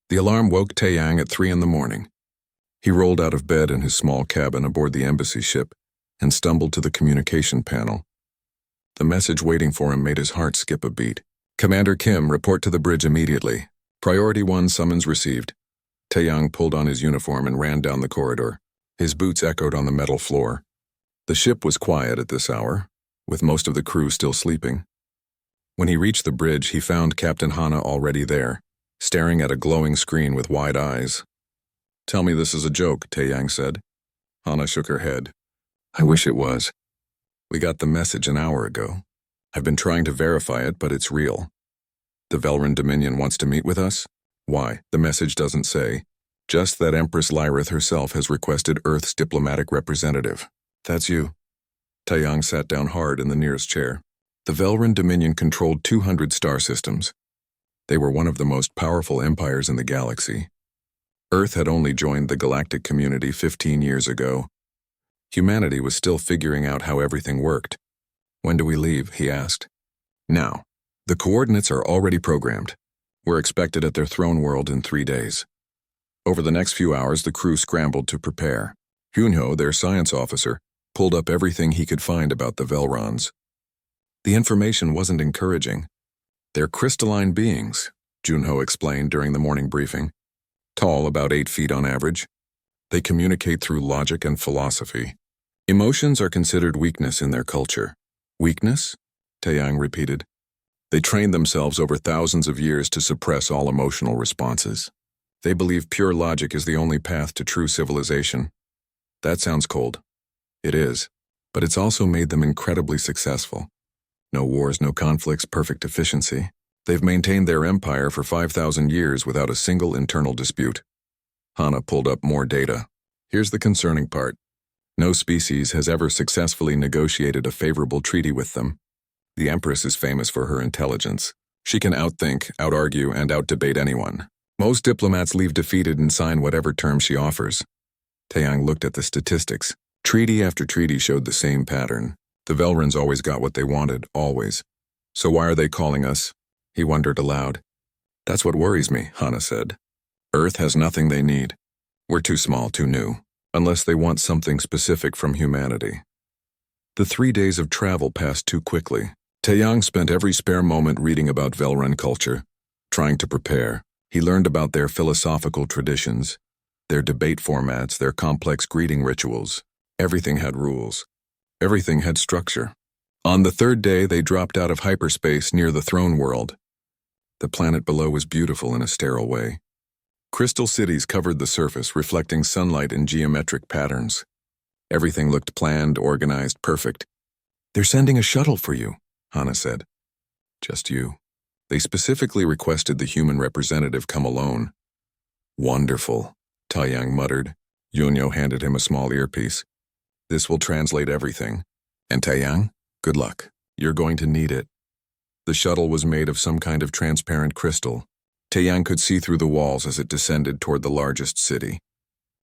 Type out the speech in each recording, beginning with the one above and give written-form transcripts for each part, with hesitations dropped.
The alarm woke Taeyang at 3 in the morning. He rolled out of bed in his small cabin aboard the embassy ship and stumbled to the communication panel. The message waiting for him made his heart skip a beat. Commander Kim, report to the bridge immediately. Priority 1 summons received. Taeyang pulled on his uniform and ran down the corridor. His boots echoed on the metal floor. The ship was quiet at this hour, with most of the crew still sleeping. When he reached the bridge, he found Captain Hana already there, staring at a glowing screen with wide eyes. "Tell me this is a joke," Taeyang said. Hana shook her head. "I wish it was. We got the message an hour ago. I've been trying to verify it, but it's real. The Velran Dominion wants to meet with us? Why, the message doesn't say. Just that Empress Lyrith herself has requested Earth's diplomatic representative. That's you." Taeyang sat down hard in the nearest chair. The Velran Dominion controlled 200 star systems. They were one of the most powerful empires in the galaxy. Earth had only joined the galactic community 15 years ago. Humanity was still figuring out how everything worked. "When do we leave?" he asked. "Now. The coordinates are already programmed. We're expected at their throne world in 3 days." Over the next few hours, the crew scrambled to prepare. Hyunho, their science officer, pulled up everything he could find about the Velrons. The information wasn't encouraging. "They're crystalline beings," Junho explained during the morning briefing. "Tall, about 8 feet on average. They communicate through logic and philosophy. Emotions are considered weakness in their culture." "Weakness?" Taeyang repeated. "They trained themselves over thousands of years to suppress all emotional responses. They believe pure logic is the only path to true civilization." "That sounds cold." "It is, but it's also made them incredibly successful. No wars, no conflicts, perfect efficiency. They've maintained their empire for 5,000 years without a single internal dispute." Hana pulled up more data. "Here's the concerning part. No species has ever successfully negotiated a favorable treaty with them. The Empress is famous for her intelligence. She can outthink, outargue, and outdebate anyone. Most diplomats leave defeated and sign whatever terms she offers." Taeyang looked at the statistics. Treaty after treaty showed the same pattern. The Velrons always got what they wanted, always. "So why are they calling us?" he wondered aloud. "That's what worries me," Hana said. "Earth has nothing they need. We're too small, too new, unless they want something specific from humanity." The 3 days of travel passed too quickly. Taeyang spent every spare moment reading about Velran culture, trying to prepare. He learned about their philosophical traditions, their debate formats, their complex greeting rituals. Everything had rules. Everything had structure. On the 3rd day, they dropped out of hyperspace near the throne world. The planet below was beautiful in a sterile way. Crystal cities covered the surface, reflecting sunlight in geometric patterns. Everything looked planned, organized, perfect. "They're sending a shuttle for you," Hana said. "Just you." They specifically requested the human representative come alone. "Wonderful," Taeyang muttered. Yunyo handed him a small earpiece. "This will translate everything. And Taeyang, good luck. You're going to need it." The shuttle was made of some kind of transparent crystal. Taeyang could see through the walls as it descended toward the largest city.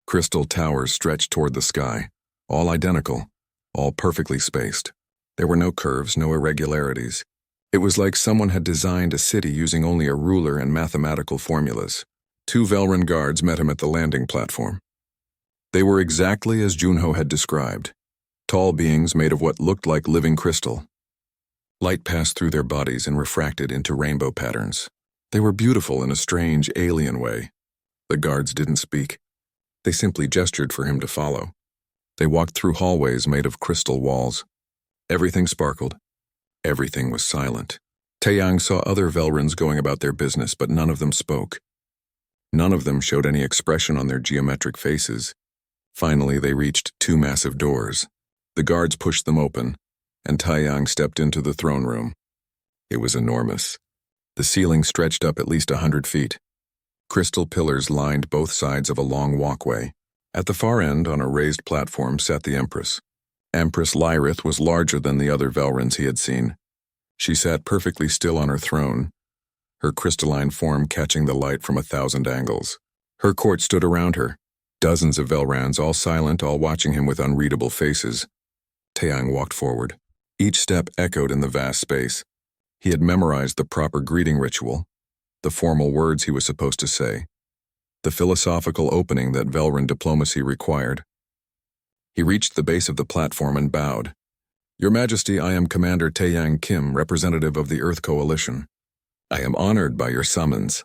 Crystal towers stretched toward the sky, all identical, all perfectly spaced. There were no curves, no irregularities. It was like someone had designed a city using only a ruler and mathematical formulas. 2 Velran guards met him at the landing platform. They were exactly as Junho had described, tall beings made of what looked like living crystal. Light passed through their bodies and refracted into rainbow patterns. They were beautiful in a strange, alien way. The guards didn't speak. They simply gestured for him to follow. They walked through hallways made of crystal walls. Everything sparkled. Everything was silent. Taeyang saw other Velrons going about their business, but none of them spoke. None of them showed any expression on their geometric faces. Finally, they reached 2 massive doors. The guards pushed them open, and Taeyang stepped into the throne room. It was enormous. The ceiling stretched up at least 100 feet. Crystal pillars lined both sides of a long walkway. At the far end, on a raised platform, sat the Empress. Empress Lyrith was larger than the other Velrons he had seen. She sat perfectly still on her throne, her crystalline form catching the light from 1,000 angles. Her court stood around her, dozens of Velrans, all silent, all watching him with unreadable faces. Taeyang walked forward. Each step echoed in the vast space. He had memorized the proper greeting ritual, the formal words he was supposed to say. the philosophical opening that Velran diplomacy required. He reached the base of the platform and bowed. "Your Majesty, I am Commander Taeyang Kim, representative of the Earth Coalition. I am honored by your summons."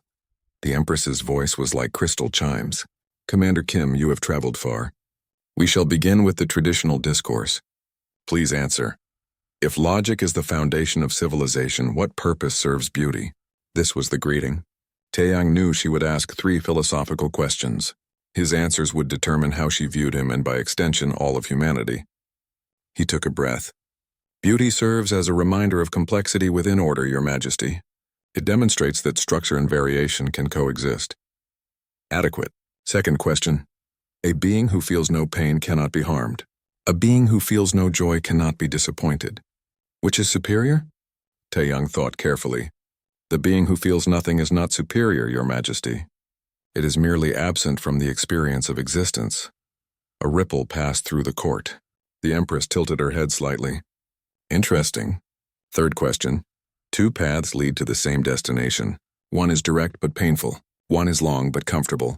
The Empress's voice was like crystal chimes. "Commander Kim, you have traveled far. We shall begin with the traditional discourse. Please answer. If logic is the foundation of civilization, what purpose serves beauty?" This was the greeting. Taeyang knew she would ask 3 philosophical questions. His answers would determine how she viewed him and by extension all of humanity. He took a breath. "Beauty serves as a reminder of complexity within order, Your Majesty. It demonstrates that structure and variation can coexist." "Adequate." Second question. "A being who feels no pain cannot be harmed. A being who feels no joy cannot be disappointed. Which is superior?" Taeyang thought carefully. "The being who feels nothing is not superior, Your Majesty. It is merely absent from the experience of existence." A ripple passed through the court. The Empress tilted her head slightly. "Interesting." Third question. 2 paths lead to the same destination. One is direct but painful. One is long but comfortable.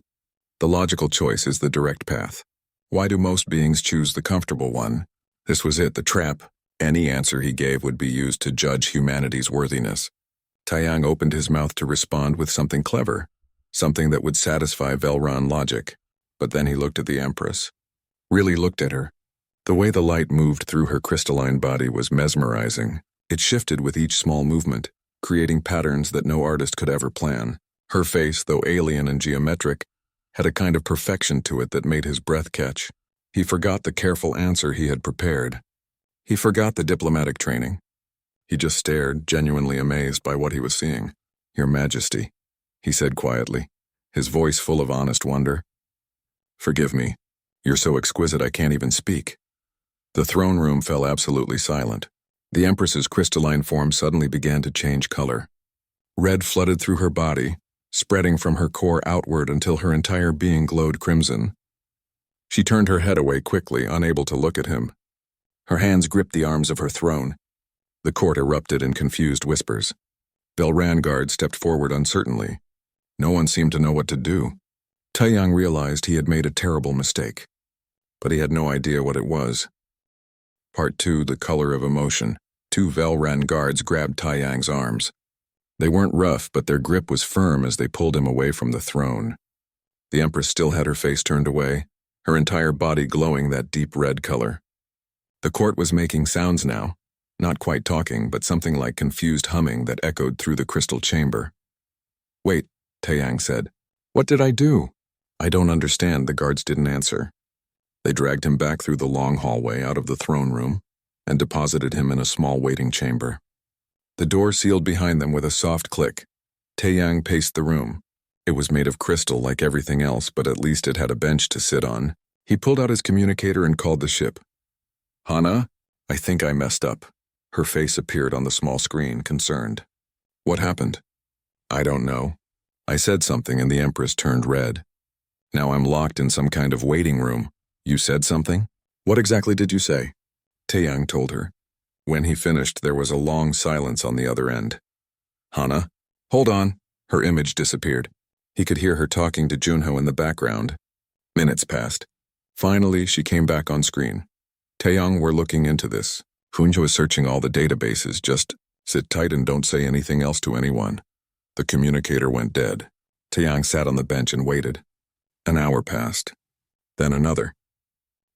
The logical choice is the direct path. Why do most beings choose the comfortable one? This was it, the trap. Any answer he gave would be used to judge humanity's worthiness. Taeyang opened his mouth to respond with something clever, something that would satisfy Velran logic. But then he looked at the Empress. Really looked at her. The way the light moved through her crystalline body was mesmerizing. It shifted with each small movement, creating patterns that no artist could ever plan. Her face, though alien and geometric, had a kind of perfection to it that made his breath catch. He forgot the careful answer he had prepared. He forgot the diplomatic training. He just stared, genuinely amazed by what he was seeing. "Your Majesty," he said quietly, his voice full of honest wonder. "Forgive me. You're so exquisite I can't even speak." The throne room fell absolutely silent. The Empress's crystalline form suddenly began to change color. Red flooded through her body, spreading from her core outward until her entire being glowed crimson. She turned her head away quickly, unable to look at him. Her hands gripped the arms of her throne. The court erupted in confused whispers. Velran guards stepped forward uncertainly. No one seemed to know what to do. Taeyang realized he had made a terrible mistake, but he had no idea what it was. Part 2, The Color of Emotion. 2 Velran guards grabbed Taeyang's arms. They weren't rough, but their grip was firm as they pulled him away from the throne. The Empress still had her face turned away, her entire body glowing that deep red color. The court was making sounds now, not quite talking, but something like confused humming that echoed through the crystal chamber. "Wait," Taeyang said. "What did I do?" "I don't understand," the guards didn't answer. They dragged him back through the long hallway out of the throne room and deposited him in a small waiting chamber. The door sealed behind them with a soft click. Taeyang paced the room. It was made of crystal like everything else, but at least it had a bench to sit on. He pulled out his communicator and called the ship. "Hana, I think I messed up." Her face appeared on the small screen, concerned. "What happened?" "I don't know. I said something and the Empress turned red. Now I'm locked in some kind of waiting room." "You said something? What exactly did you say?" Taeyang told her. When he finished, there was a long silence on the other end. "Hana? Hold on." Her image disappeared. He could hear her talking to Junho in the background. Minutes passed. Finally, she came back on screen. "Taeyang, we're looking into this. Junho is searching all the databases. Just sit tight and don't say anything else to anyone." The communicator went dead. Taeyang sat on the bench and waited. An hour passed. Then another.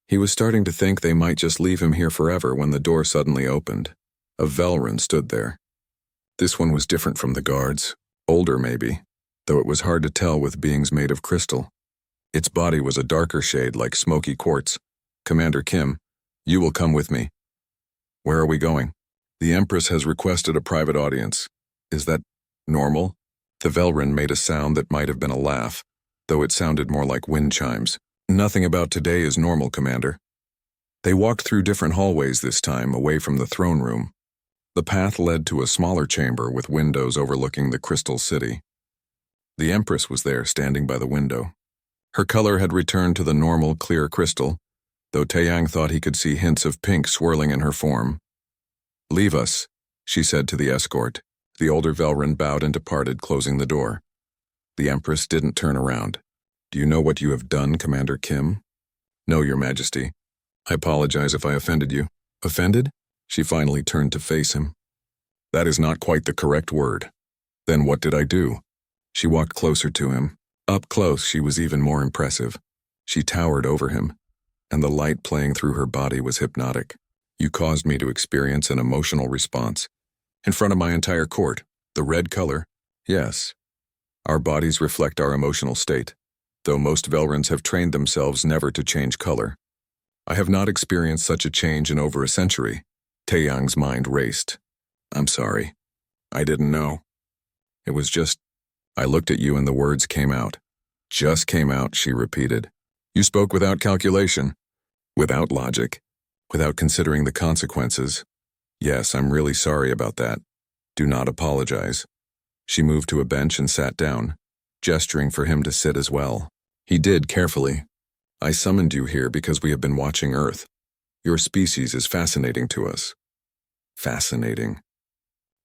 He was starting to think they might just leave him here forever when the door suddenly opened. A Velran stood there. This one was different from the guards, older maybe, though it was hard to tell with beings made of crystal. Its body was a darker shade like smoky quartz. "Commander Kim, you will come with me." "Where are we going?" "The Empress has requested a private audience." "Is that normal?" The Velran made a sound that might have been a laugh, though it sounded more like wind chimes. "Nothing about today is normal, Commander." They walked through different hallways this time, away from the throne room. The path led to a smaller chamber with windows overlooking the crystal city. The Empress was there, standing by the window. Her color had returned to the normal, clear crystal, though Taeyang thought he could see hints of pink swirling in her form. "Leave us," she said to the escort. The older Velran bowed and departed, closing the door. The Empress didn't turn around. Do you know what you have done, Commander Kim? No, Your Majesty. I apologize if I offended you. Offended? She finally turned to face him. That is not quite the correct word. Then what did I do? She walked closer to him. Up close, she was even more impressive. She towered over him, and the light playing through her body was hypnotic. You caused me to experience an emotional response. In front of my entire court, the red color. Yes. Our bodies reflect our emotional state, though most Velrans have trained themselves never to change color. I have not experienced such a change in over a century. Taeyang's mind raced. I'm sorry. I didn't know. It was just, I looked at you and the words came out. Just came out, she repeated. You spoke without calculation, without logic, without considering the consequences. Yes, I'm really sorry about that. Do not apologize. She moved to a bench and sat down, gesturing for him to sit as well. He did carefully. I summoned you here because we have been watching Earth. Your species is fascinating to us. Fascinating.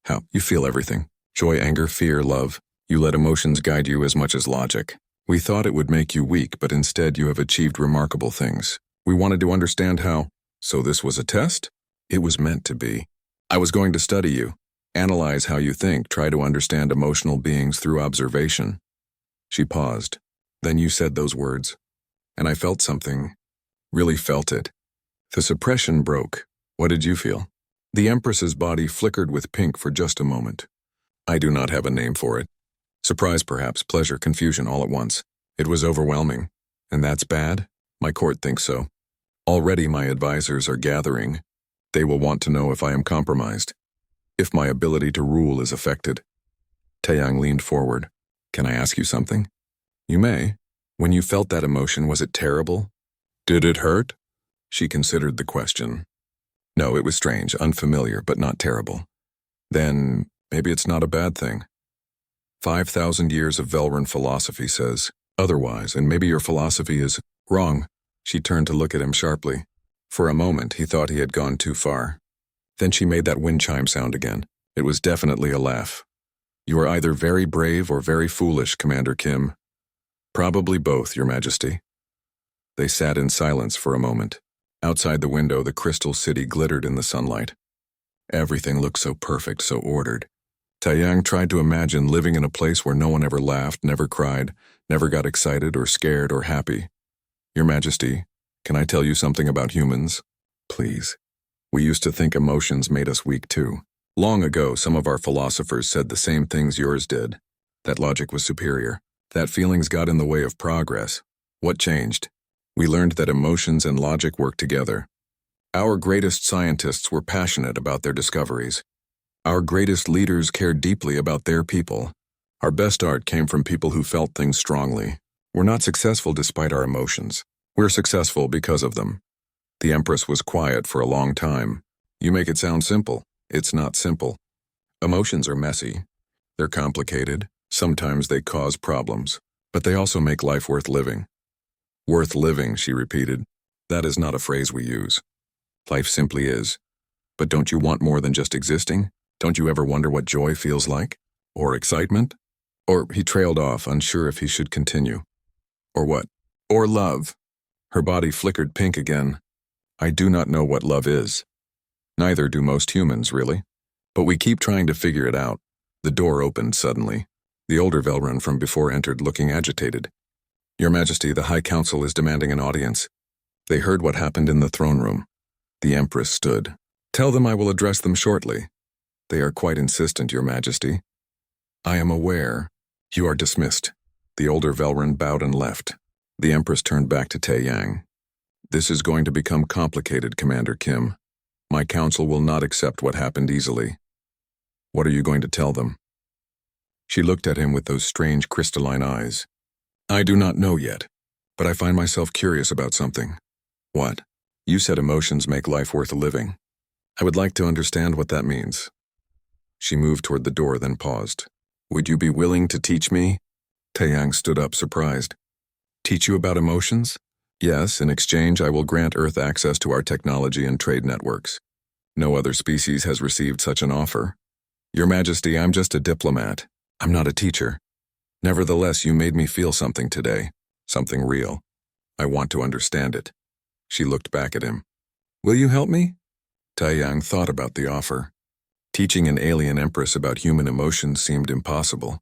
How? You feel everything. Joy, anger, fear, love. You let emotions guide you as much as logic. We thought it would make you weak, but instead you have achieved remarkable things. We wanted to understand how. So this was a test? It was meant to be. I was going to study you, analyze how you think, try to understand emotional beings through observation. She paused. Then you said those words, and I felt something. Really felt it. The suppression broke. What did you feel? The Empress's body flickered with pink for just a moment. I do not have a name for it. Surprise perhaps, pleasure, confusion all at once. It was overwhelming. And that's bad? My court thinks so. Already my advisors are gathering. They will want to know if I am compromised, if my ability to rule is affected. Taeyang leaned forward. Can I ask you something? You may. When you felt that emotion, was it terrible? Did it hurt? She considered the question. No, it was strange, unfamiliar, but not terrible. Then, maybe it's not a bad thing. 5,000 years of Velran philosophy says otherwise, and maybe your philosophy is wrong. She turned to look at him sharply. For a moment, he thought he had gone too far. Then she made that wind chime sound again. It was definitely a laugh. You are either very brave or very foolish, Commander Kim. Probably both, Your Majesty. They sat in silence for a moment. Outside the window, the crystal city glittered in the sunlight. Everything looked so perfect, so ordered. Taeyang tried to imagine living in a place where no one ever laughed, never cried, never got excited or scared or happy. Your Majesty, can I tell you something about humans? Please. We used to think emotions made us weak too. Long ago, some of our philosophers said the same things yours did. That logic was superior. That feelings got in the way of progress. What changed? We learned that emotions and logic work together. Our greatest scientists were passionate about their discoveries. Our greatest leaders cared deeply about their people. Our best art came from people who felt things strongly. We're not successful despite our emotions. We're successful because of them. The Empress was quiet for a long time. You make it sound simple. It's not simple. Emotions are messy. They're complicated. Sometimes they cause problems. But they also make life worth living. Worth living, she repeated. That is not a phrase we use. Life simply is. But don't you want more than just existing? Don't you ever wonder what joy feels like? Or excitement? Or he trailed off, unsure if he should continue. Or what? Or love. Her body flickered pink again. I do not know what love is. Neither do most humans, really. But we keep trying to figure it out. The door opened suddenly. The older Velrun from before entered, looking agitated. Your Majesty, the High Council is demanding an audience. They heard what happened in the throne room. The Empress stood. Tell them I will address them shortly. They are quite insistent, Your Majesty. I am aware. You are dismissed. The older Velrun bowed and left. The Empress turned back to Taeyang. This is going to become complicated, Commander Kim. My council will not accept what happened easily. What are you going to tell them? She looked at him with those strange crystalline eyes. I do not know yet, but I find myself curious about something. What? You said emotions make life worth living. I would like to understand what that means. She moved toward the door, then paused. Would you be willing to teach me? Taeyang stood up, surprised. Teach you about emotions? Yes, in exchange I will grant Earth access to our technology and trade networks. No other species has received such an offer. Your Majesty, I'm just a diplomat. I'm not a teacher. Nevertheless, you made me feel something today. Something real. I want to understand it. She looked back at him. Will you help me? Taiyang thought about the offer. Teaching an alien empress about human emotions seemed impossible.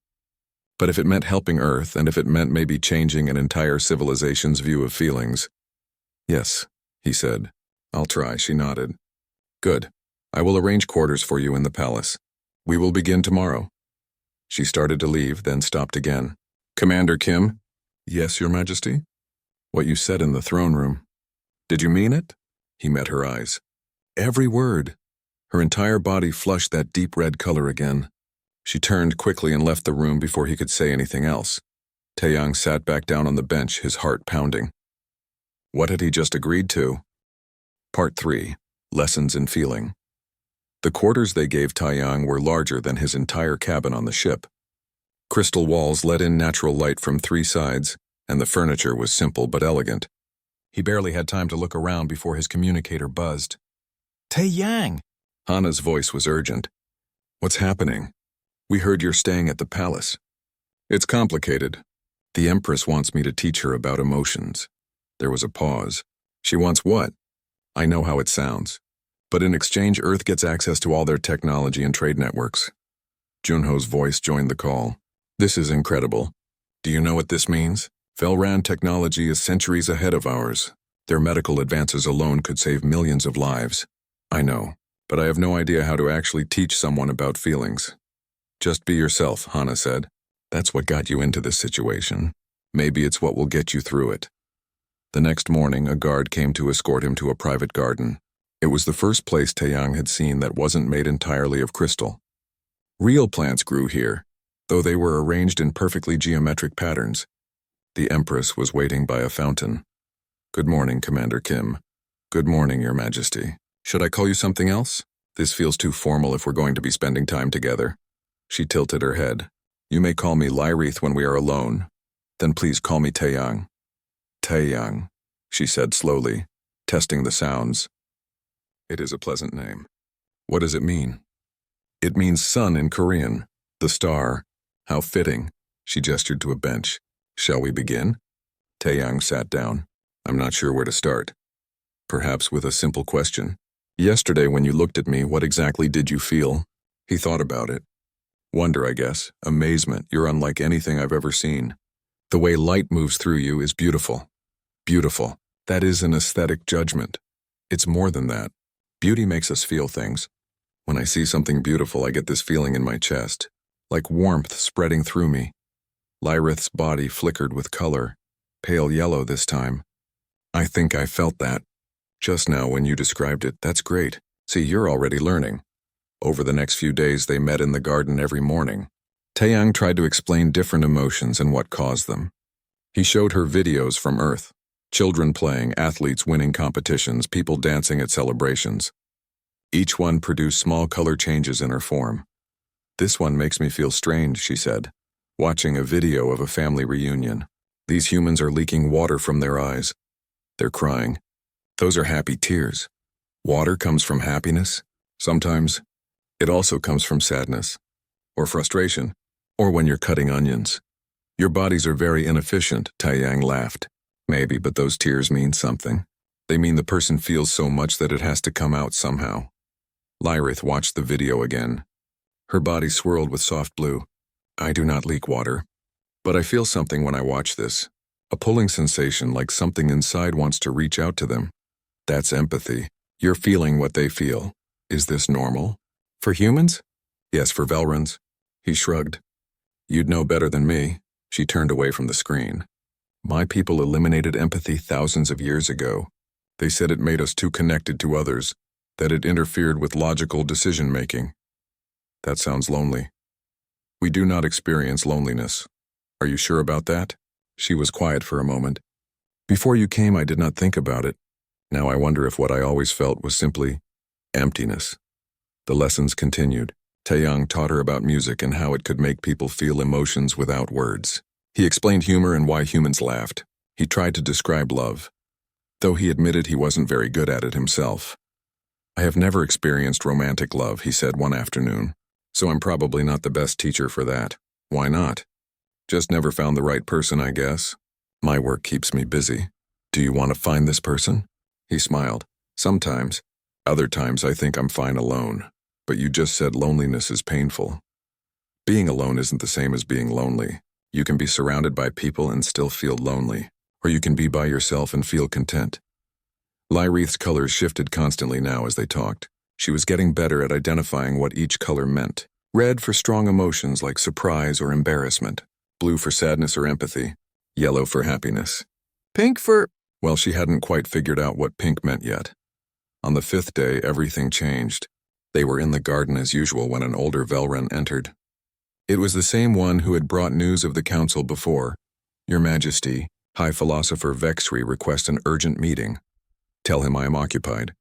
But if it meant helping Earth, and if it meant maybe changing an entire civilization's view of feelings. Yes, he said. I'll try, she nodded. Good. I will arrange quarters for you in the palace. We will begin tomorrow. She started to leave, then stopped again. Commander Kim? Yes, Your Majesty? What you said in the throne room. Did you mean it? He met her eyes. Every word. Her entire body flushed that deep red color again. She turned quickly and left the room before he could say anything else. Taeyang sat back down on the bench, his heart pounding. What had he just agreed to? Part 3. Lessons in Feeling. The quarters they gave Taeyang were larger than his entire cabin on the ship. Crystal walls let in natural light from 3 sides, and the furniture was simple but elegant. He barely had time to look around before his communicator buzzed. Taeyang! Hana's voice was urgent. What's happening? We heard you're staying at the palace. It's complicated. The Empress wants me to teach her about emotions. There was a pause. She wants what? I know how it sounds. But in exchange, Earth gets access to all their technology and trade networks. Junho's voice joined the call. This is incredible. Do you know what this means? Velran technology is centuries ahead of ours. Their medical advances alone could save millions of lives. I know, but I have no idea how to actually teach someone about feelings. Just be yourself, Hana said. That's what got you into this situation. Maybe it's what will get you through it. The next morning, a guard came to escort him to a private garden. It was the first place Taeyang had seen that wasn't made entirely of crystal. Real plants grew here, though they were arranged in perfectly geometric patterns. The Empress was waiting by a fountain. Good morning, Commander Kim. Good morning, Your Majesty. Should I call you something else? This feels too formal if we're going to be spending time together. She tilted her head. You may call me Lyrith when we are alone. Then please call me Taeyang. Taeyang, she said slowly, testing the sounds. It is a pleasant name. What does it mean? It means sun in Korean, the star. How fitting. She gestured to a bench. Shall we begin? Taeyang sat down. I'm not sure where to start. Perhaps with a simple question. Yesterday when you looked at me, what exactly did you feel? He thought about it. Wonder, I guess. Amazement. You're unlike anything I've ever seen. The way light moves through you is beautiful. Beautiful. That is an aesthetic judgment. It's more than that. Beauty makes us feel things. When I see something beautiful, I get this feeling in my chest, like warmth spreading through me. Lyrith's body flickered with color, pale yellow this time. I think I felt that. Just now when you described it, that's great. See, you're already learning. Over the next few days, they met in the garden every morning. Taeyang tried to explain different emotions and what caused them. He showed her videos from Earth. Children playing, athletes winning competitions, people dancing at celebrations. Each one produced small color changes in her form. This one makes me feel strange, she said, watching a video of a family reunion. These humans are leaking water from their eyes. They're crying. Those are happy tears. Water comes from happiness. Sometimes it also comes from sadness, or frustration, or when you're cutting onions. Your bodies are very inefficient, Taeyang laughed. Maybe, but those tears mean something. They mean the person feels so much that it has to come out somehow. Lyrith watched the video again. Her body swirled with soft blue. I do not leak water, but I feel something when I watch this. A pulling sensation like something inside wants to reach out to them. That's empathy. You're feeling what they feel. Is this normal? For humans? Yes, for Velrans. He shrugged. You'd know better than me. She turned away from the screen. My people eliminated empathy thousands of years ago. They said it made us too connected to others, that it interfered with logical decision-making. That sounds lonely. We do not experience loneliness. Are you sure about that? She was quiet for a moment. Before you came, I did not think about it. Now I wonder if what I always felt was simply emptiness. The lessons continued. Taeyang taught her about music and how it could make people feel emotions without words. He explained humor and why humans laughed. He tried to describe love, though he admitted he wasn't very good at it himself. I have never experienced romantic love, he said one afternoon, so I'm probably not the best teacher for that. Why not? Just never found the right person, I guess. My work keeps me busy. Do you want to find this person? He smiled. Sometimes. Other times I think I'm fine alone. But you just said loneliness is painful. Being alone isn't the same as being lonely. You can be surrounded by people and still feel lonely. Or you can be by yourself and feel content. Lyrith's colors shifted constantly now as they talked. She was getting better at identifying what each color meant. Red for strong emotions like surprise or embarrassment. Blue for sadness or empathy. Yellow for happiness. Pink for... Well, she hadn't quite figured out what pink meant yet. On the 5th day, everything changed. They were in the garden as usual when an older Velrun entered. It was the same one who had brought news of the council before. Your Majesty, High Philosopher Vexry requests an urgent meeting. Tell him I am occupied.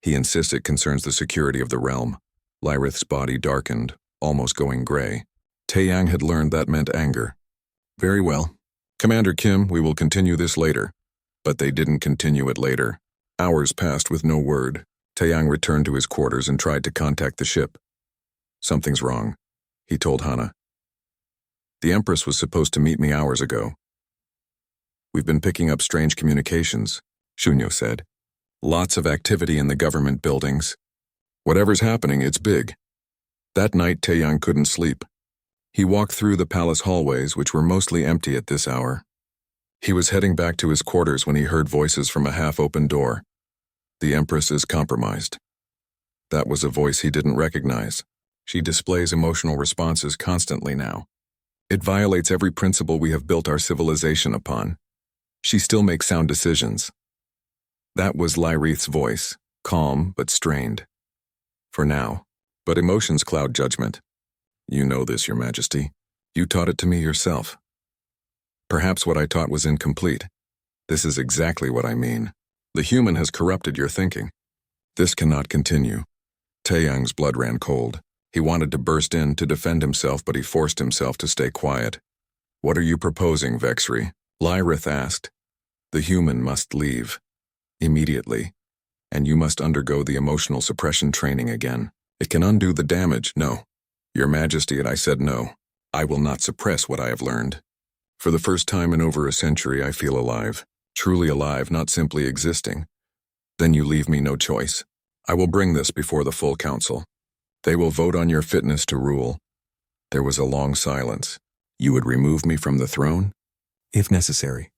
He insists it concerns the security of the realm. Lyrith's body darkened, almost going gray. Taeyang had learned that meant anger. Very well. Commander Kim, we will continue this later. But they didn't continue it later. Hours passed with no word. Taeyang returned to his quarters and tried to contact the ship. Something's wrong, he told Hana. The Empress was supposed to meet me hours ago. We've been picking up strange communications, Shunyo said. Lots of activity in the government buildings. Whatever's happening, it's big. That night, Taeyang couldn't sleep. He walked through the palace hallways, which were mostly empty at this hour. He was heading back to his quarters when he heard voices from a half-open door. The Empress is compromised. That was a voice he didn't recognize. She displays emotional responses constantly now. It violates every principle we have built our civilization upon. She still makes sound decisions. That was Lyrith's voice, calm but strained. For now. But emotions cloud judgment. You know this, Your Majesty. You taught it to me yourself. Perhaps what I taught was incomplete. This is exactly what I mean. The human has corrupted your thinking. This cannot continue. Taeyang's blood ran cold. He wanted to burst in to defend himself, but he forced himself to stay quiet. What are you proposing, Vexry? Lyrith asked. The human must leave. Immediately. And you must undergo the emotional suppression training again. It can undo the damage. No. Your Majesty, and I said no. I will not suppress what I have learned. For the first time in over a century, I feel alive. Truly alive, not simply existing. Then you leave me no choice. I will bring this before the full council. They will vote on your fitness to rule. There was a long silence. You would remove me from the throne? If necessary.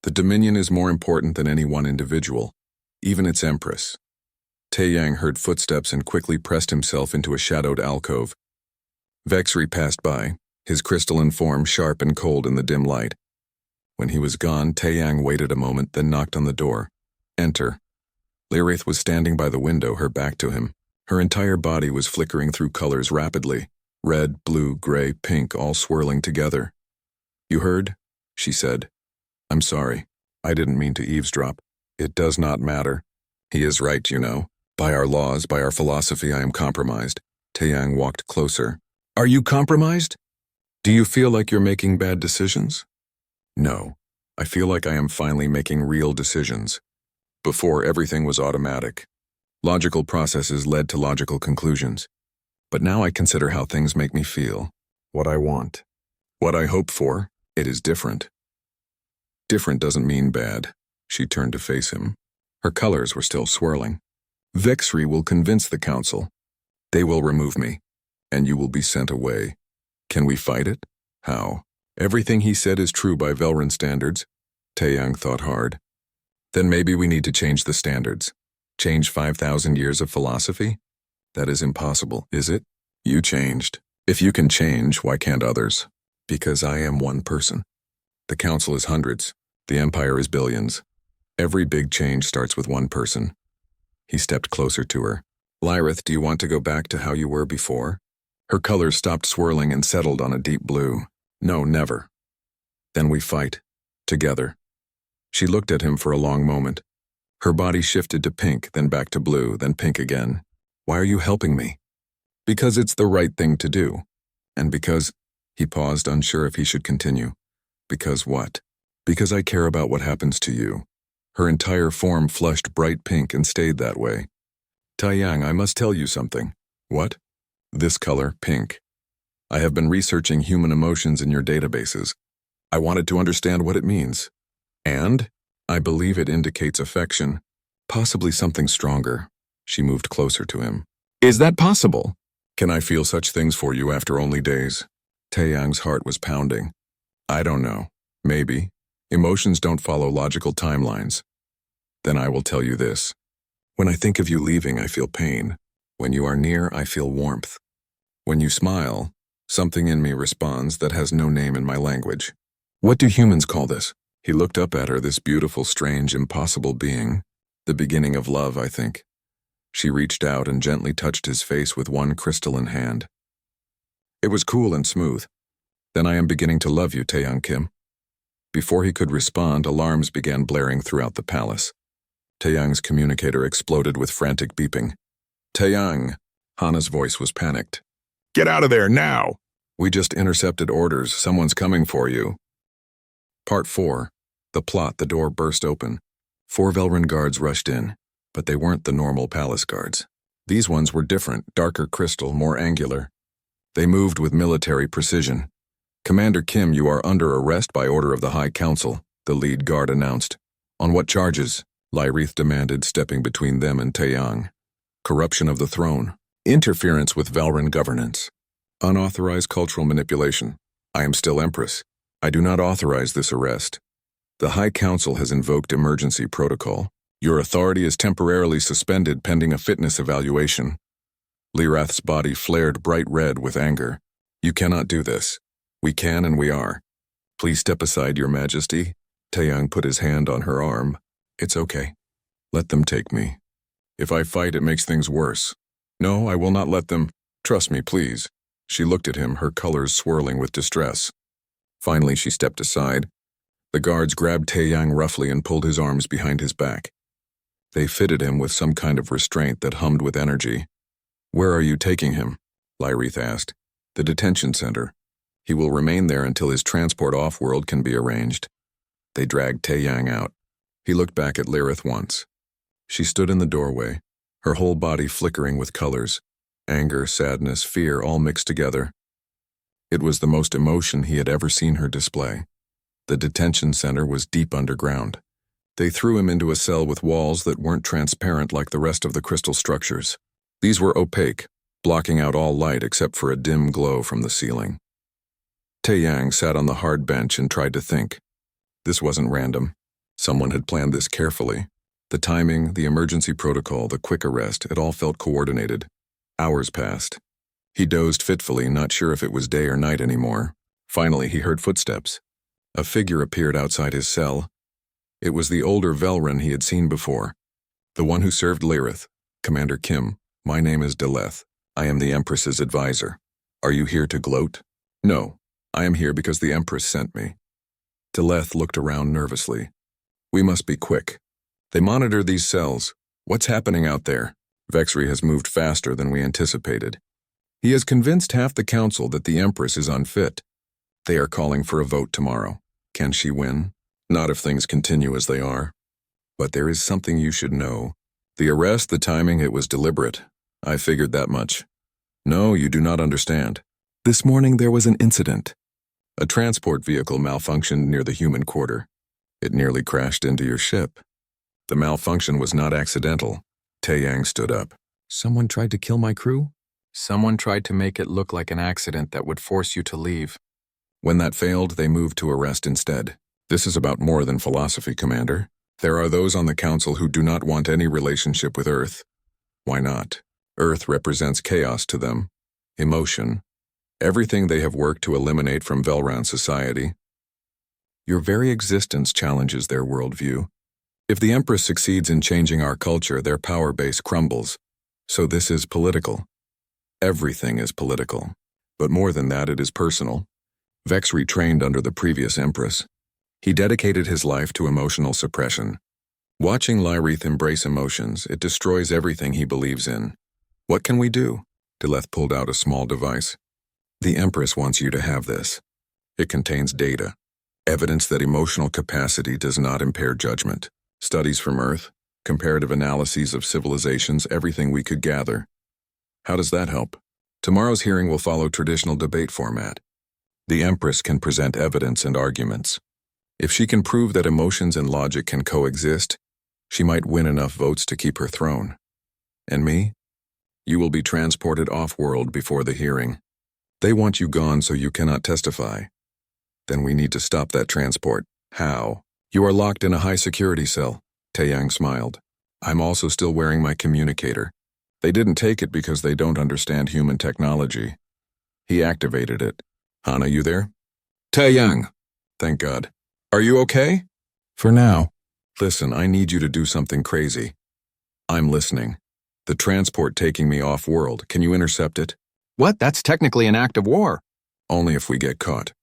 The Dominion is more important than any one individual, even its Empress. Taeyang heard footsteps and quickly pressed himself into a shadowed alcove. Vexry passed by, his crystalline form sharp and cold in the dim light. When he was gone, Taeyang waited a moment, then knocked on the door. Enter. Lyrith was standing by the window, her back to him. Her entire body was flickering through colors rapidly. Red, blue, gray, pink, all swirling together. You heard? She said. I'm sorry. I didn't mean to eavesdrop. It does not matter. He is right, you know. By our laws, by our philosophy, I am compromised. Taeyang walked closer. Are you compromised? Do you feel like you're making bad decisions? No. I feel like I am finally making real decisions. Before, everything was automatic. Logical processes led to logical conclusions. But now I consider how things make me feel. What I want. What I hope for. It is different. Different doesn't mean bad. She turned to face him. Her colors were still swirling. Vexry will convince the council. They will remove me. And you will be sent away. Can we fight it? How? Everything he said is true by Velrun standards. Taeyang thought hard. Then maybe we need to change the standards. Change 5,000 years of philosophy? That is impossible, is it? You changed. If you can change, why can't others? Because I am one person. The council is hundreds. The empire is billions. Every big change starts with one person. He stepped closer to her. Lyrith, do you want to go back to how you were before? Her colors stopped swirling and settled on a deep blue. No, never. Then we fight. Together. She looked at him for a long moment. Her body shifted to pink, then back to blue, then pink again. Why are you helping me? Because it's the right thing to do. And because... He paused, unsure if he should continue. Because what? Because I care about what happens to you. Her entire form flushed bright pink and stayed that way. Taeyang, I must tell you something. What? This color, pink. I have been researching human emotions in your databases. I wanted to understand what it means. And? I believe it indicates affection, possibly something stronger. She moved closer to him. Is that possible? Can I feel such things for you after only days? Taeyang's heart was pounding. I don't know. Maybe. Emotions don't follow logical timelines. Then I will tell you this. When I think of you leaving, I feel pain. When you are near, I feel warmth. When you smile, something in me responds that has no name in my language. What do humans call this? He looked up at her, this beautiful, strange, impossible being. The beginning of love, I think. She reached out and gently touched his face with one crystalline hand. It was cool and smooth. Then I am beginning to love you, Taeyang Kim. Before he could respond, alarms began blaring throughout the palace. Taeyang's communicator exploded with frantic beeping. Taeyang, Hana's voice was panicked. Get out of there now! We just intercepted orders. Someone's coming for you. Part 4. The plot. The door burst open. 4 Velran guards rushed in, but they weren't the normal palace guards. These ones were different, darker crystal, more angular. They moved with military precision. Commander Kim, you are under arrest by order of the High Council, the lead guard announced. On what charges? Lyrith demanded, stepping between them and Taeyang. Corruption of the throne. Interference with Velran governance. Unauthorized cultural manipulation. I am still Empress. I do not authorize this arrest. The High Council has invoked emergency protocol. Your authority is temporarily suspended pending a fitness evaluation. Lyrath's body flared bright red with anger. You cannot do this. We can and we are. Please step aside, Your Majesty. Taeyang put his hand on her arm. It's okay. Let them take me. If I fight, it makes things worse. No, I will not let them. Trust me, please. She looked at him, her colors swirling with distress. Finally, she stepped aside. The guards grabbed Taeyang roughly and pulled his arms behind his back. They fitted him with some kind of restraint that hummed with energy. Where are you taking him? Lyrith asked. The detention center. He will remain there until his transport off-world can be arranged. They dragged Taeyang out. He looked back at Lyrith once. She stood in the doorway, her whole body flickering with colors. Anger, sadness, fear all mixed together. It was the most emotion he had ever seen her display. The detention center was deep underground. They threw him into a cell with walls that weren't transparent like the rest of the crystal structures. These were opaque, blocking out all light except for a dim glow from the ceiling. Taeyang sat on the hard bench and tried to think. This wasn't random. Someone had planned this carefully. The timing, the emergency protocol, the quick arrest, it all felt coordinated. Hours passed. He dozed fitfully, not sure if it was day or night anymore. Finally, he heard footsteps. A figure appeared outside his cell. It was the older Velran he had seen before. The one who served Lyrith. Commander Kim, my name is Deleth. I am the Empress's advisor. Are you here to gloat? No, I am here because the Empress sent me. Deleth looked around nervously. We must be quick. They monitor these cells. What's happening out there? Vexry has moved faster than we anticipated. He has convinced half the council that the Empress is unfit. They are calling for a vote tomorrow. Can she win? Not if things continue as they are. But there is something you should know. The arrest, the timing, it was deliberate. I figured that much. No, you do not understand. This morning there was an incident. A transport vehicle malfunctioned near the human quarter. It nearly crashed into your ship. The malfunction was not accidental. Taeyang stood up. Someone tried to kill my crew? Someone tried to make it look like an accident that would force you to leave. When that failed, they moved to arrest instead. This is about more than philosophy, Commander. There are those on the Council who do not want any relationship with Earth. Why not? Earth represents chaos to them. Emotion. Everything they have worked to eliminate from Velran society. Your very existence challenges their worldview. If the Empress succeeds in changing our culture, their power base crumbles. So this is political. Everything is political. But more than that, it is personal. Vexry trained under the previous Empress. He dedicated his life to emotional suppression. Watching Lyrith embrace emotions, it destroys everything he believes in. What can we do? Deleth pulled out a small device. The Empress wants you to have this. It contains data. Evidence that emotional capacity does not impair judgment. Studies from Earth, comparative analyses of civilizations, everything we could gather. How does that help? Tomorrow's hearing will follow traditional debate format. The Empress can present evidence and arguments. If she can prove that emotions and logic can coexist, she might win enough votes to keep her throne. And me? You will be transported off-world before the hearing. They want you gone so you cannot testify. Then we need to stop that transport. How? You are locked in a high-security cell. Taeyang smiled. I'm also still wearing my communicator. They didn't take it because they don't understand human technology. He activated it. Hana, you there? Taeyang! Thank God. Are you okay? For now. Listen, I need you to do something crazy. I'm listening. The transport taking me off-world. Can you intercept it? What? That's technically an act of war. Only if we get caught.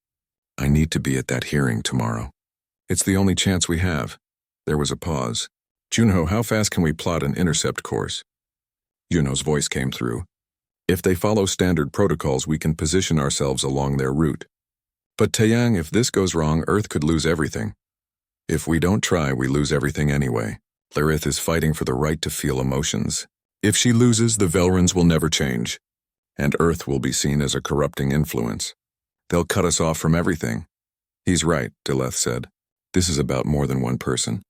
I need to be at that hearing tomorrow. It's the only chance we have. There was a pause. Junho, how fast can we plot an intercept course? Junho's voice came through. If they follow standard protocols, we can position ourselves along their route. But Taeyang, if this goes wrong, Earth could lose everything. If we don't try, we lose everything anyway. Larith is fighting for the right to feel emotions. If she loses, the Velrans will never change, and Earth will be seen as a corrupting influence. They'll cut us off from everything. He's right, Deleth said. This is about more than one person.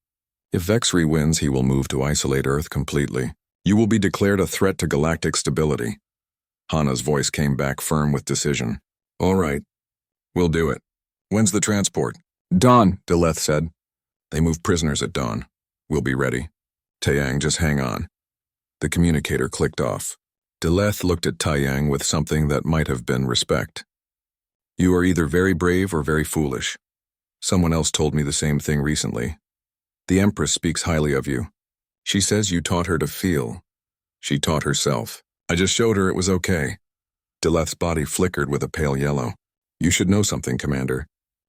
If Vexri wins, he will move to isolate Earth completely. You will be declared a threat to galactic stability. Hana's voice came back firm with decision. All right. We'll do it. When's the transport? Dawn, Deleth said. They move prisoners at dawn. We'll be ready. Taeyang, just hang on. The communicator clicked off. Deleth looked at Taeyang with something that might have been respect. You are either very brave or very foolish. Someone else told me the same thing recently. The Empress speaks highly of you. She says you taught her to feel. She taught herself. I just showed her it was okay. Deleth's body flickered with a pale yellow. You should know something, Commander.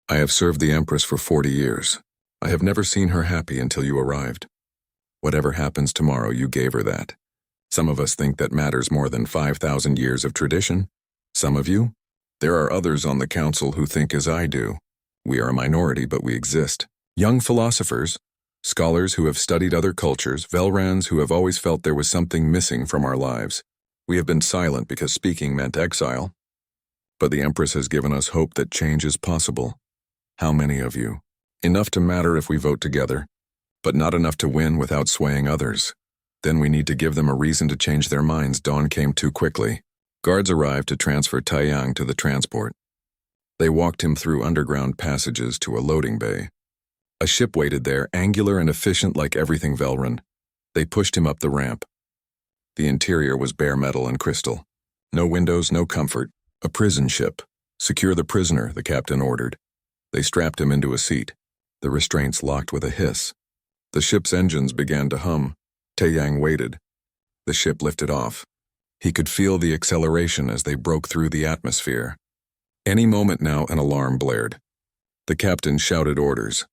I have served the Empress for 40 years. I have never seen her happy until you arrived. Whatever happens tomorrow, you gave her that. Some of us think that matters more than 5,000 years of tradition. Some of you? There are others on the council who think as I do. We are a minority, but we exist. Young philosophers, scholars who have studied other cultures, Velrans who have always felt there was something missing from our lives. We have been silent because speaking meant exile. But the Empress has given us hope that change is possible. How many of you? Enough to matter if we vote together, but not enough to win without swaying others. Then we need to give them a reason to change their minds. Dawn came too quickly. Guards arrived to transfer Taeyang to the transport. They walked him through underground passages to a loading bay. A ship waited there, angular and efficient like everything Velran. They pushed him up the ramp. The interior was bare metal and crystal. No windows, no comfort. A prison ship. Secure the prisoner, the captain ordered. They strapped him into a seat. The restraints locked with a hiss. The ship's engines began to hum. Taeyang waited. The ship lifted off. He could feel the acceleration as they broke through the atmosphere. Any moment now, an alarm blared. The captain shouted orders.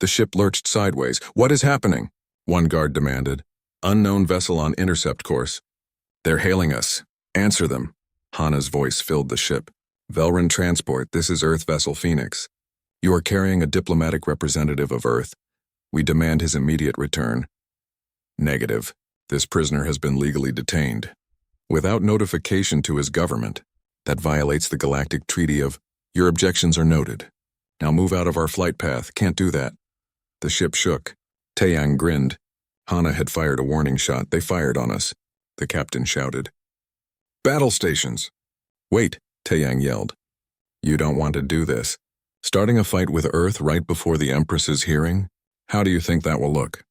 The ship lurched sideways. What is happening? One guard demanded. Unknown vessel on intercept course. They're hailing us. Answer them. Hana's voice filled the ship. Velran transport, this is Earth Vessel Phoenix. You are carrying a diplomatic representative of Earth. We demand his immediate return. Negative. This prisoner has been legally detained. Without notification to his government. That violates the Galactic Treaty of, your objections are noted. Now move out of our flight path, can't do that. The ship shook. Taeyang grinned. Hana had fired a warning shot. They fired on us. The captain shouted. Battle stations! Wait, Taeyang yelled. You don't want to do this. Starting a fight with Earth right before the Empress's hearing? How do you think that will look?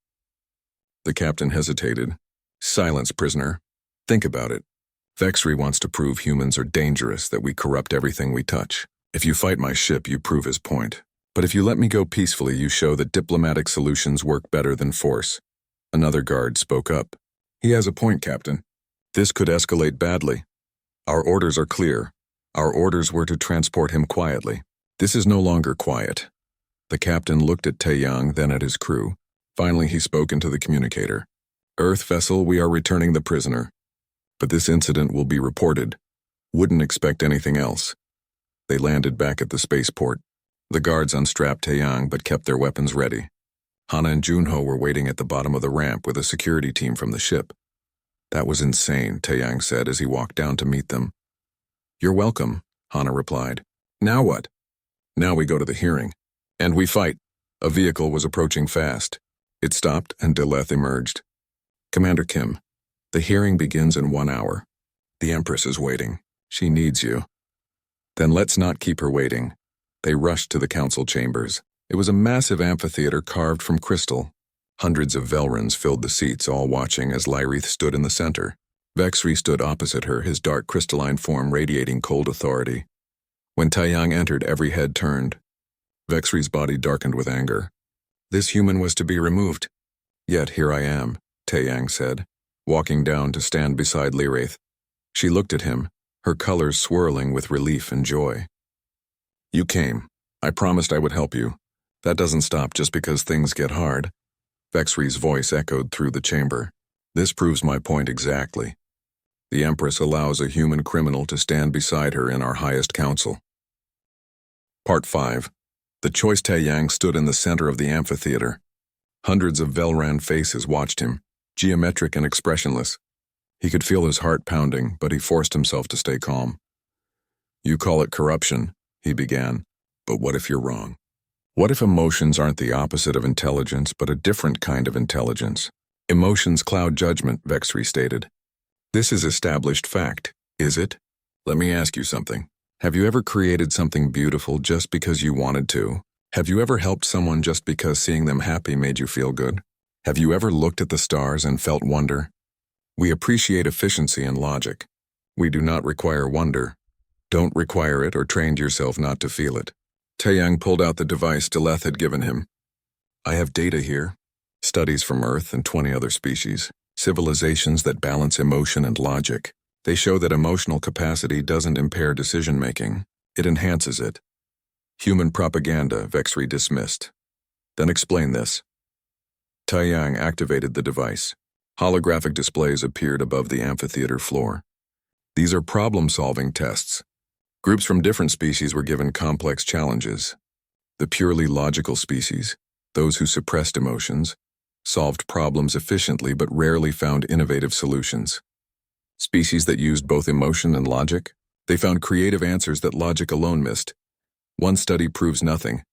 The captain hesitated. Silence, prisoner. Think about it. Vexri wants to prove humans are dangerous, that we corrupt everything we touch. If you fight my ship, you prove his point. But if you let me go peacefully, you show that diplomatic solutions work better than force. Another guard spoke up. He has a point, Captain. This could escalate badly. Our orders are clear. Our orders were to transport him quietly. This is no longer quiet. The captain looked at Taeyang, then at his crew. Finally, he spoke into the communicator. Earth vessel, we are returning the prisoner. But this incident will be reported. Wouldn't expect anything else. They landed back at the spaceport. The guards unstrapped Taeyang but kept their weapons ready. Hana and Junho were waiting at the bottom of the ramp with a security team from the ship. That was insane, Taeyang said as he walked down to meet them. You're welcome, Hana replied. Now what? Now we go to the hearing. And we fight. A vehicle was approaching fast. It stopped and Deleth emerged. Commander Kim, the hearing begins in 1 hour. The Empress is waiting. She needs you. Then let's not keep her waiting. They rushed to the council chambers. It was a massive amphitheater carved from crystal. Hundreds of Velrans filled the seats, all watching as Lyrith stood in the center. Vexri stood opposite her, his dark crystalline form radiating cold authority. When Taiyang entered, every head turned. Vexri's body darkened with anger. This human was to be removed. Yet here I am, Taiyang said, walking down to stand beside Lyrith. She looked at him, her colors swirling with relief and joy. You came. I promised I would help you. That doesn't stop just because things get hard. Vexri's voice echoed through the chamber. This proves my point exactly. The Empress allows a human criminal to stand beside her in our highest council. Part 5. The choice Taiyang stood in the center of the amphitheater. Hundreds of Velran faces watched him, geometric and expressionless. He could feel his heart pounding, but he forced himself to stay calm. You call it corruption, he began, but what if you're wrong? What if emotions aren't the opposite of intelligence, but a different kind of intelligence? Emotions cloud judgment, Vexri stated. This is established fact, is it? Let me ask you something. Have you ever created something beautiful just because you wanted to? Have you ever helped someone just because seeing them happy made you feel good? Have you ever looked at the stars and felt wonder? We appreciate efficiency and logic. We do not require wonder. Don't require it or train yourself not to feel it. Taiyang pulled out the device Deleth had given him. I have data here. Studies from Earth and 20 other species. Civilizations that balance emotion and logic. They show that emotional capacity doesn't impair decision-making. It enhances it. Human propaganda, Vexri dismissed. Then explain this. Taiyang activated the device. Holographic displays appeared above the amphitheater floor. These are problem-solving tests. Groups from different species were given complex challenges. The purely logical species, those who suppressed emotions, solved problems efficiently but rarely found innovative solutions. Species that used both emotion and logic, they found creative answers that logic alone missed. One study proves nothing.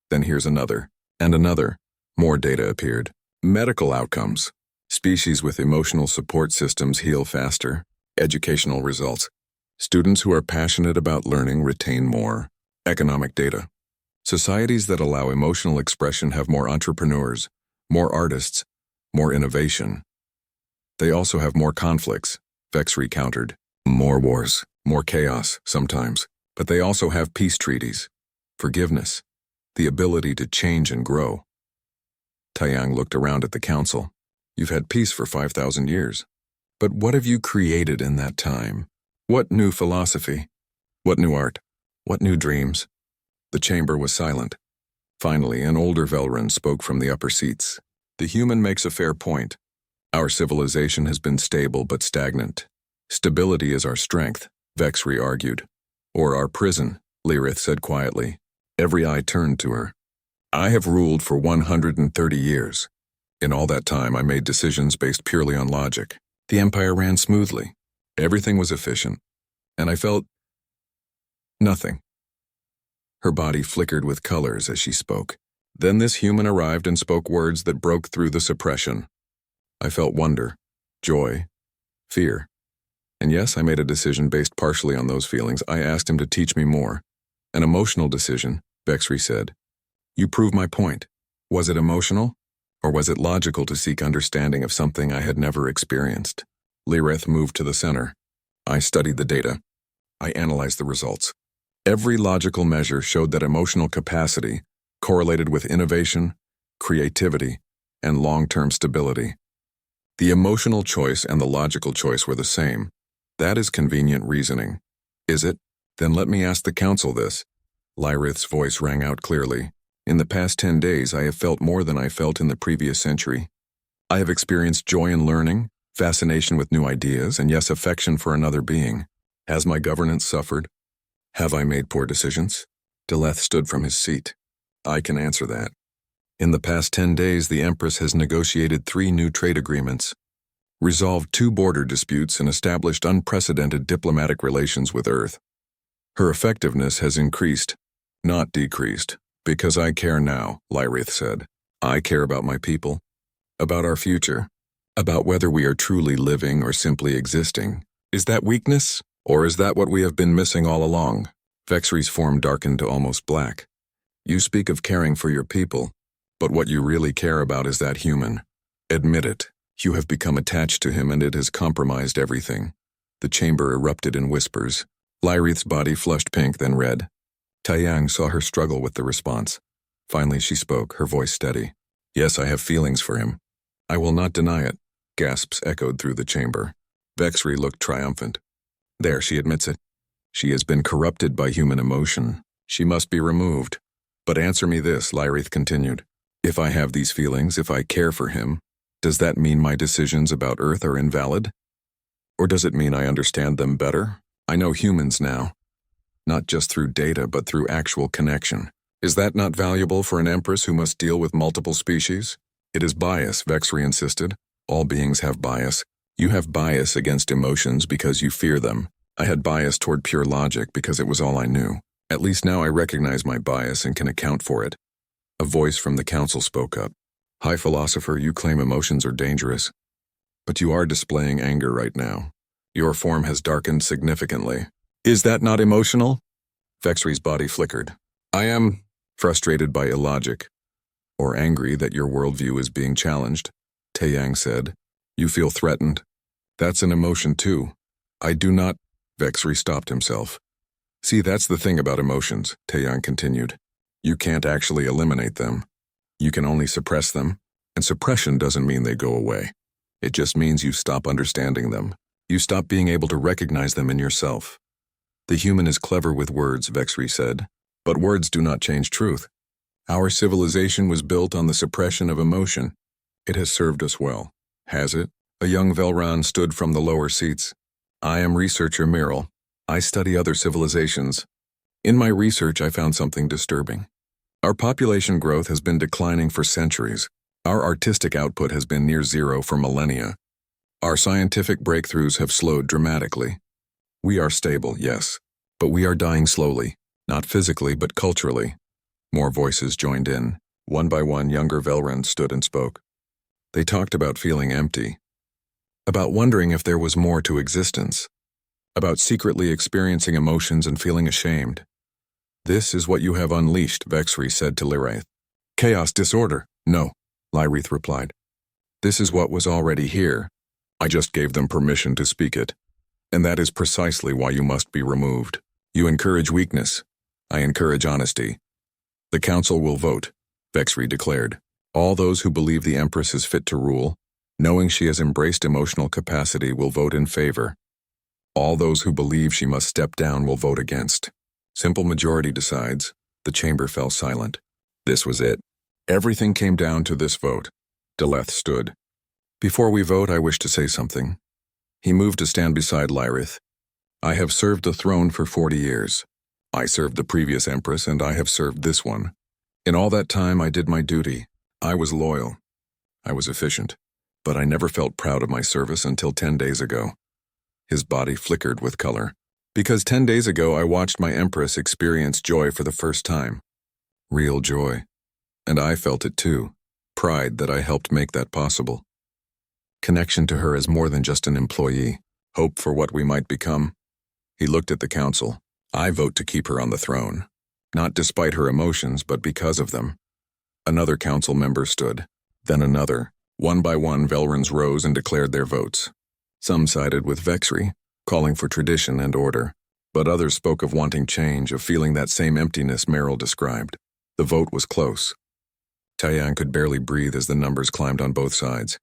Then here's another, and another. More data appeared. Medical outcomes. Species with emotional support systems heal faster. Educational results. Students who are passionate about learning retain more. Economic data. Societies that allow emotional expression have more entrepreneurs, more artists, more innovation. They also have more conflicts, Vexri countered. More wars, more chaos, sometimes. But they also have peace treaties, forgiveness, the ability to change and grow. Taiyang looked around at the council. You've had peace for 5,000 years. But what have you created in that time? What new philosophy? What new art? What new dreams? The chamber was silent. Finally, an older Velran spoke from the upper seats. The human makes a fair point. Our civilization has been stable but stagnant. Stability is our strength, Vexri argued. Or our prison, Lyrith said quietly. Every eye turned to her. I have ruled for 130 years. In all that time, I made decisions based purely on logic. The empire ran smoothly. Everything was efficient. And I felt nothing. Her body flickered with colors as she spoke. Then this human arrived and spoke words that broke through the suppression. I felt wonder, joy, fear. And yes, I made a decision based partially on those feelings. I asked him to teach me more. An emotional decision, Vexri said. You prove my point. Was it emotional? Or was it logical to seek understanding of something I had never experienced? Lyrith moved to the center. I studied the data. I analyzed the results. Every logical measure showed that emotional capacity correlated with innovation, creativity, and long-term stability. The emotional choice and the logical choice were the same. That is convenient reasoning. Is it? Then let me ask the council this. Lyrith's voice rang out clearly. In the past 10 days, I have felt more than I felt in the previous century. I have experienced joy in learning, fascination with new ideas, and yes, affection for another being. Has my governance suffered? Have I made poor decisions? Deleth stood from his seat. I can answer that. In the past 10 days, the Empress has negotiated 3 new trade agreements, resolved 2 border disputes, and established unprecedented diplomatic relations with Earth. Her effectiveness has increased, not decreased, Because I care now, Lyrith said. I care about my people, about our future, about whether we are truly living or simply existing. Is that weakness, or is that what we have been missing all along? Vexry's form darkened to almost black. You speak of caring for your people, but what you really care about is that human. Admit it. You have become attached to him and it has compromised everything. The chamber erupted in whispers. Lyrith's body flushed pink, then red. Taeyang saw her struggle with the response. Finally she spoke, her voice steady. Yes, I have feelings for him. I will not deny it. Gasps echoed through the chamber. Vexry looked triumphant. There, she admits it. She has been corrupted by human emotion. She must be removed. But answer me this, Lyrith continued. If I have these feelings, if I care for him, does that mean my decisions about Earth are invalid? Or does it mean I understand them better? I know humans now. Not just through data, but through actual connection. Is that not valuable for an Empress who must deal with multiple species? It is bias, Vexry insisted. All beings have bias. You have bias against emotions because you fear them. I had bias toward pure logic because it was all I knew. At least now I recognize my bias and can account for it. A voice from the council spoke up. High philosopher, you claim emotions are dangerous. But you are displaying anger right now. Your form has darkened significantly. Is that not emotional? Vexry's body flickered. I am frustrated by illogic, or angry that your worldview is being challenged, Taeyang said. You feel threatened. That's an emotion too. I do not. Vexry stopped himself. See, that's the thing about emotions, Taeyang continued. You can't actually eliminate them. You can only suppress them, and suppression doesn't mean they go away. It just means you stop understanding them. You stop being able to recognize them in yourself. The human is clever with words, Vexry said, but words do not change truth. Our civilization was built on the suppression of emotion. It has served us well. Has it? A young Velran stood from the lower seats. I am researcher Miral. I study other civilizations. In my research, I found something disturbing. Our population growth has been declining for centuries. Our artistic output has been near zero for millennia. Our scientific breakthroughs have slowed dramatically. We are stable, yes, but we are dying slowly, not physically but culturally. More voices joined in. One by one, younger Velran stood and spoke. They talked about feeling empty, about wondering if there was more to existence, about secretly experiencing emotions and feeling ashamed. This is what you have unleashed, Vexry said to Lyrith. Chaos, disorder. No, Lyrith replied. This is what was already here. I just gave them permission to speak it. And that is precisely why you must be removed. You encourage weakness. I encourage honesty. The council will vote, Vexry declared. All those who believe the Empress is fit to rule, knowing she has embraced emotional capacity, will vote in favor. All those who believe she must step down will vote against. Simple majority decides. The chamber fell silent. This was it. Everything came down to this vote. Deleth stood. Before we vote, I wish to say something. He moved to stand beside Lyrith. I have served the throne for 40 years. I served the previous Empress and I have served this one. In all that time, I did my duty. I was loyal. I was efficient. But I never felt proud of my service until 10 days ago. His body flickered with color. Because 10 days ago, I watched my Empress experience joy for the first time. Real joy. And I felt it too. Pride that I helped make that possible. Connection to her as more than just an employee. Hope for what we might become. He looked at the council. I vote to keep her on the throne. Not despite her emotions, but because of them. Another council member stood. Then another. One by one, Velrans rose and declared their votes. Some sided with Vexry, calling for tradition and order. But others spoke of wanting change, of feeling that same emptiness Meryl described. The vote was close. Taeyang could barely breathe as the numbers climbed on both sides.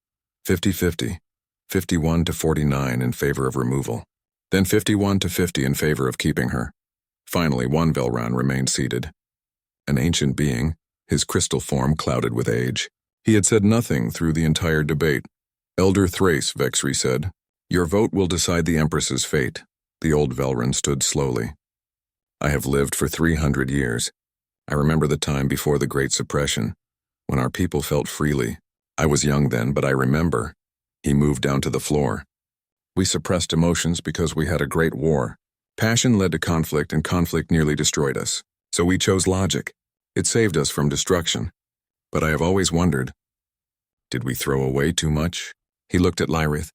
50-50, 51 to 49 in favor of removal. Then 51 to 50 in favor of keeping her. Finally, one Velran remained seated. An ancient being, his crystal form clouded with age. He had said nothing through the entire debate. Elder Thrace, Vexry said, your vote will decide the Empress's fate. The old Velran stood slowly. I have lived for 300 years. I remember the time before the Great Suppression, when our people felt freely. I was young then, but I remember. He moved down to the floor. We suppressed emotions because we had a great war. Passion led to conflict, and conflict nearly destroyed us. So we chose logic. It saved us from destruction. But I have always wondered, did we throw away too much? He looked at Lyrith.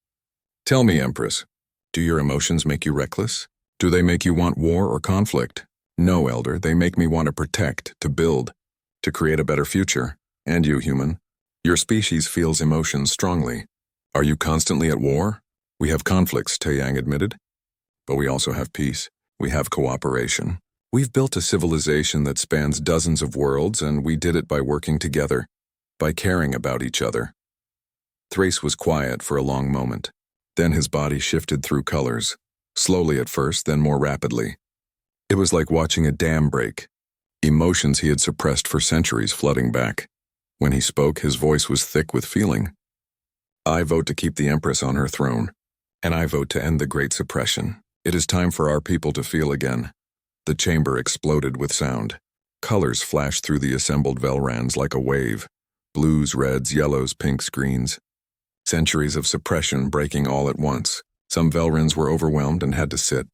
Tell me, Empress, do your emotions make you reckless? Do they make you want war or conflict? No, Elder, they make me want to protect, to build, to create a better future. And you, human? Your species feels emotions strongly. Are you constantly at war? We have conflicts, Taeyang admitted. But we also have peace. We have cooperation. We've built a civilization that spans dozens of worlds, and we did it by working together, by caring about each other. Thrace was quiet for a long moment. Then his body shifted through colors, slowly at first, then more rapidly. It was like watching a dam break, emotions he had suppressed for centuries flooding back. When he spoke, his voice was thick with feeling. I vote to keep the Empress on her throne, and I vote to end the Great Suppression. It is time for our people to feel again. The chamber exploded with sound. Colors flashed through the assembled Velrans like a wave. Blues, reds, yellows, pinks, greens. Centuries of suppression breaking all at once. Some Velrans were overwhelmed and had to sit,